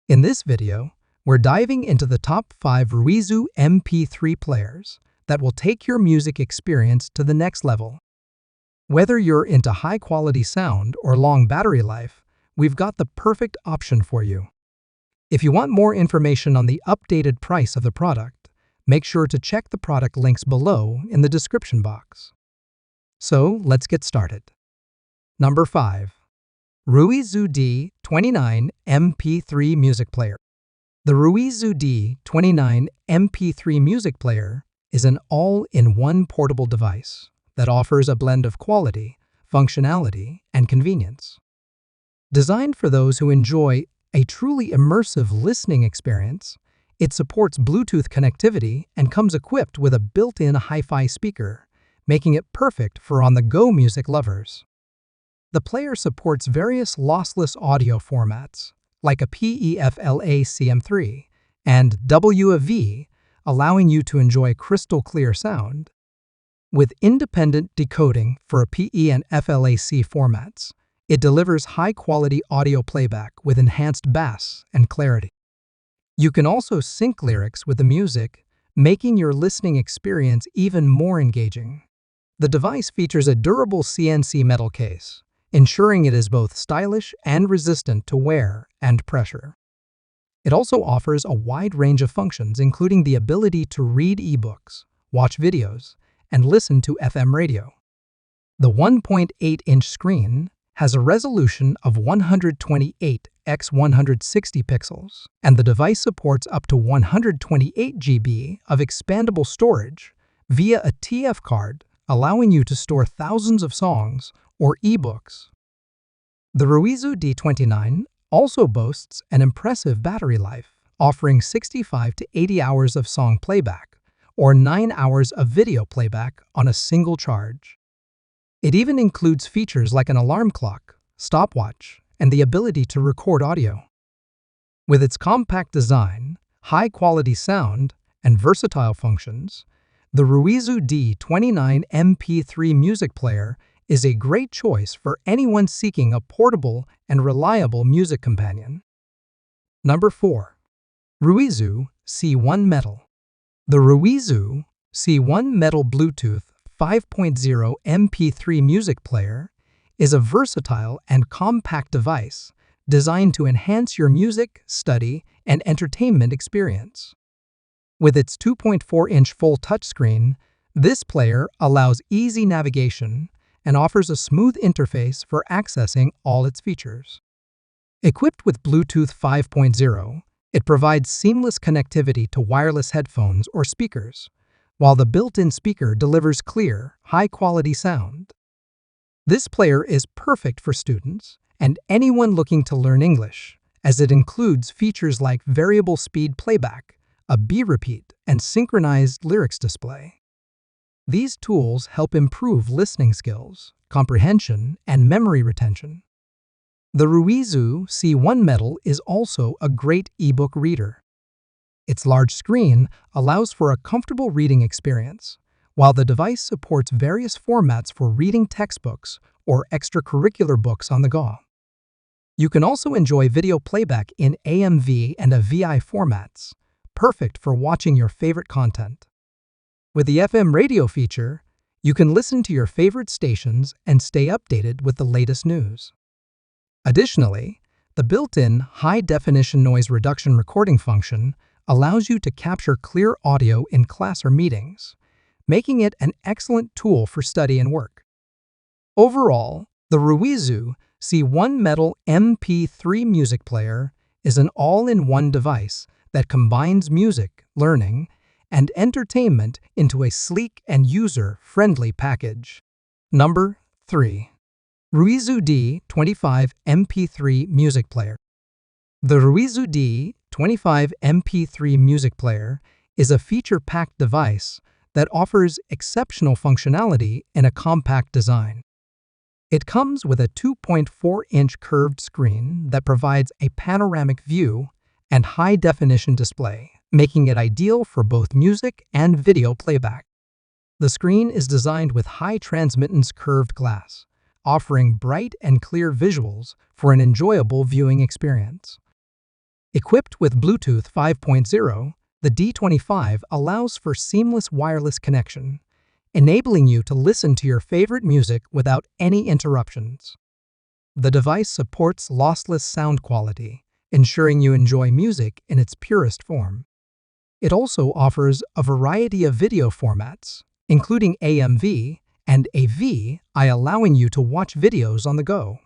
In this video, we're diving into the top 5 RUIZU MP3 players that will take your music experience to the next level. Whether you're into high-quality sound or long battery life, we've got the perfect option for you. If you want more information on the updated price of the product, make sure to check the product links below in the description box. So, let's get started. Number 5. RUIZU D16 MP3 Music Player. The RUIZU D16 MP3 Music Player is an all-in-one portable device that offers a blend of quality, functionality, and convenience. Designed for those who enjoy a truly immersive listening experience, it supports Bluetooth connectivity and comes equipped with a built-in hi-fi speaker, making it perfect for on-the-go music lovers. The player supports various lossless audio formats, like a PEFLA CM3 and WAV, allowing you to enjoy crystal clear sound. With independent decoding for a PE and FLAC formats, it delivers high-quality audio playback with enhanced bass and clarity. You can also sync lyrics with the music, making your listening experience even more engaging. The device features a durable CNC metal case, ensuring it is both stylish and resistant to wear and pressure. It also offers a wide range of functions, including the ability to read ebooks, watch videos, and listen to FM radio. The 1.8-inch screen has a resolution of 128 x 160 pixels, and the device supports up to 128 GB of expandable storage via a TF card, allowing you to store thousands of songs or ebooks. The RUIZU D16 also boasts an impressive battery life, offering 65 to 80 hours of song playback or 9 hours of video playback on a single charge. It even includes features like an alarm clock, stopwatch, and the ability to record audio. With its compact design, high-quality sound, and versatile functions, the RUIZU D16 MP3 Music Player is a great choice for anyone seeking a portable and reliable music companion. Number 4. RUIZU C1 Metal. The RUIZU C1 Metal Bluetooth 5.0 MP3 Music Player is a versatile and compact device designed to enhance your music, study, and entertainment experience. With its 2.4-inch full touchscreen, this player allows easy navigation and offers a smooth interface for accessing all its features. Equipped with Bluetooth 5.0, it provides seamless connectivity to wireless headphones or speakers, while the built-in speaker delivers clear, high-quality sound. This player is perfect for students and anyone looking to learn English, as it includes features like variable speed playback, a B-repeat, and synchronized lyrics display. These tools help improve listening skills, comprehension, and memory retention. The RUIZU C1 Metal is also a great ebook reader. Its large screen allows for a comfortable reading experience, while the device supports various formats for reading textbooks or extracurricular books on the go. You can also enjoy video playback in AMV and AVI formats, perfect for watching your favorite content. With the FM radio feature, you can listen to your favorite stations and stay updated with the latest news. Additionally, the built-in high-definition noise reduction recording function allows you to capture clear audio in class or meetings, making it an excellent tool for study and work. Overall, the RUIZU C1 Metal MP3 Music Player is an all-in-one device that combines music, learning, and entertainment into a sleek and user-friendly package. Number 3. RUIZU D16 MP3 Music Player. The RUIZU D16 MP3 Music Player is a feature-packed device that offers exceptional functionality in a compact design. It comes with a 2.4-inch curved screen that provides a panoramic view and high-definition display, making it ideal for both music and video playback. The screen is designed with high transmittance curved glass, offering bright and clear visuals for an enjoyable viewing experience. Equipped with Bluetooth 5.0, the D25 allows for seamless wireless connection, enabling you to listen to your favorite music without any interruptions. The device supports lossless sound quality, ensuring you enjoy music in its purest form. It also offers a variety of video formats, including AMV and AV, allowing you to watch videos on the go.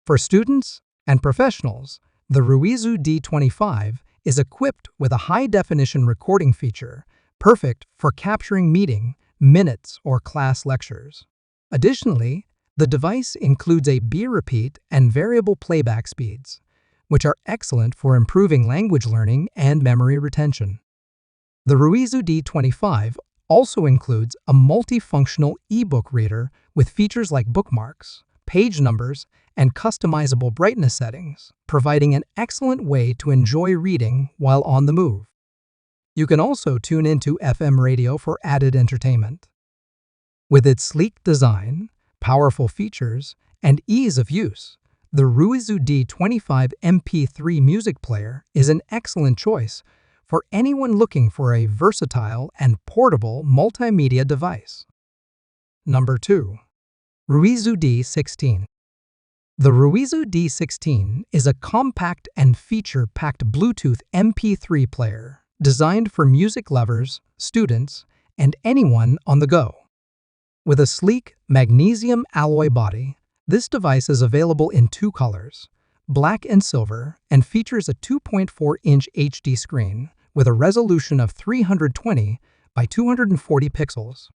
For students and professionals, the RUIZU D25 is equipped with a high-definition recording feature, perfect for capturing meeting, minutes, or class lectures. Additionally, the device includes a B-repeat and variable playback speeds, which are excellent for improving language learning and memory retention. The RUIZU D25 also includes a multifunctional ebook reader with features like bookmarks, page numbers, and customizable brightness settings, providing an excellent way to enjoy reading while on the move. You can also tune into FM radio for added entertainment. With its sleek design, powerful features, and ease of use, the RUIZU D25 MP3 music player is an excellent choice for anyone looking for a versatile and portable multimedia device. Number 2. RUIZU D16. The RUIZU D16 is a compact and feature-packed Bluetooth MP3 player designed for music lovers, students, and anyone on the go. With a sleek magnesium alloy body, this device is available in 2 colors, black and silver, and features a 2.4-inch HD screen with a resolution of 320 by 240 pixels.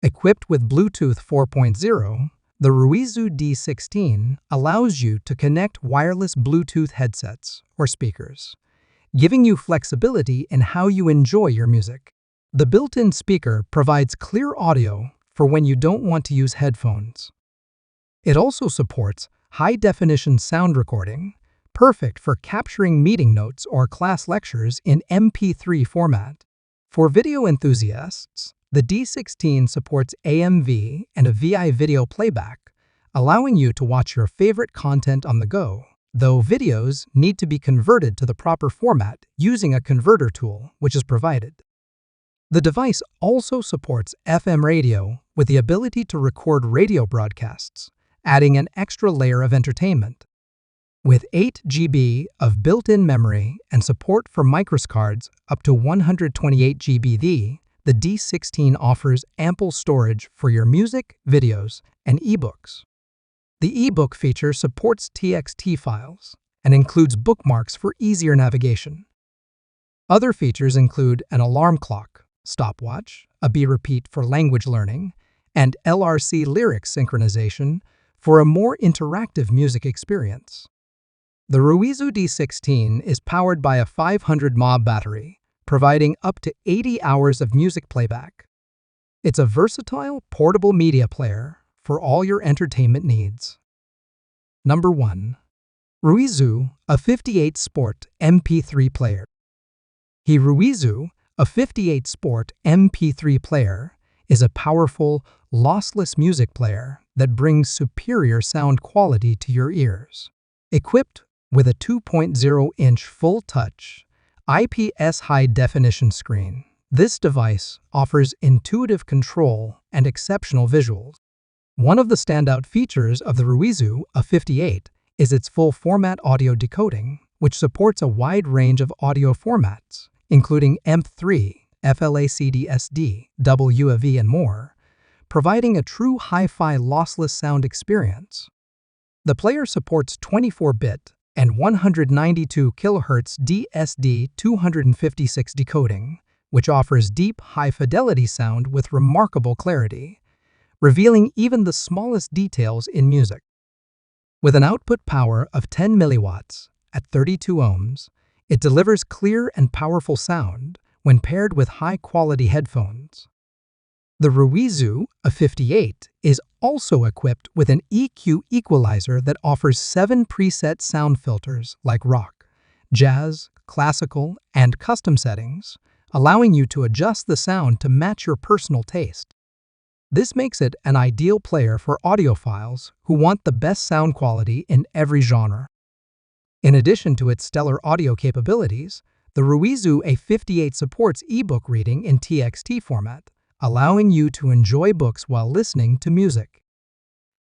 Equipped with Bluetooth 4.0, the RUIZU D16 allows you to connect wireless Bluetooth headsets or speakers, giving you flexibility in how you enjoy your music. The built-in speaker provides clear audio for when you don't want to use headphones. It also supports high-definition sound recording, perfect for capturing meeting notes or class lectures in MP3 format. For video enthusiasts, the D16 supports AMV and a VI video playback, allowing you to watch your favorite content on the go, though videos need to be converted to the proper format using a converter tool, which is provided. The device also supports FM radio with the ability to record radio broadcasts, adding an extra layer of entertainment. With 8 GB of built-in memory and support for microScards up to 128 GB, the D16 offers ample storage for your music, videos, and ebooks. The ebook feature supports TXT files and includes bookmarks for easier navigation. Other features include an alarm clock, stopwatch, a B-repeat for language learning, and LRC lyric synchronization for a more interactive music experience. The RUIZU D16 is powered by a 500 mAh battery, providing up to 80 hours of music playback. It's a versatile, portable media player for all your entertainment needs. Number 1. RUIZU A58 Sport MP3 Player. The RUIZU A58 Sport MP3 Player is a powerful, lossless music player that brings superior sound quality to your ears. Equipped with a 2.0-inch full-touch, IPS high-definition screen, this device offers intuitive control and exceptional visuals. One of the standout features of the RUIZU A58 is its full-format audio decoding, which supports a wide range of audio formats, including MP3, FLAC-SD, WAV, and more, providing a true hi-fi lossless sound experience. The player supports 24-bit and 192 kHz DSD-256 decoding, which offers deep, high-fidelity sound with remarkable clarity, revealing even the smallest details in music. With an output power of 10 milliwatts at 32 ohms, it delivers clear and powerful sound when paired with high-quality headphones. The RUIZU A58 is also equipped with an EQ equalizer that offers 7 preset sound filters like rock, jazz, classical, and custom settings, allowing you to adjust the sound to match your personal taste. This makes it an ideal player for audiophiles who want the best sound quality in every genre. In addition to its stellar audio capabilities, the RUIZU A58 supports ebook reading in TXT format, allowing you to enjoy books while listening to music.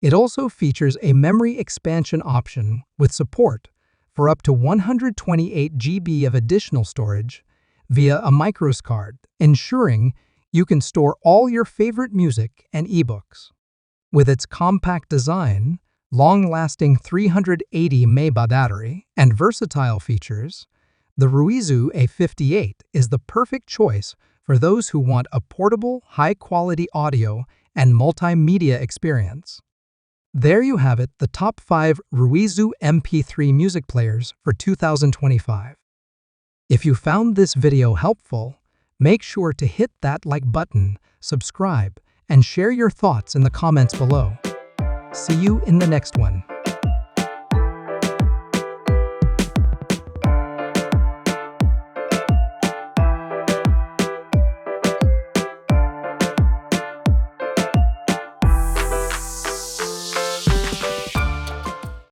It also features a memory expansion option with support for up to 128 GB of additional storage via a microSD card, ensuring you can store all your favorite music and ebooks. With its compact design, long-lasting 380 mAh battery, and versatile features, the RUIZU A58 is the perfect choice for those who want a portable, high-quality audio and multimedia experience. There you have it, the top 5 RUIZU MP3 music players for 2025. If you found this video helpful, make sure to hit that like button, subscribe, and share your thoughts in the comments below. See you in the next one.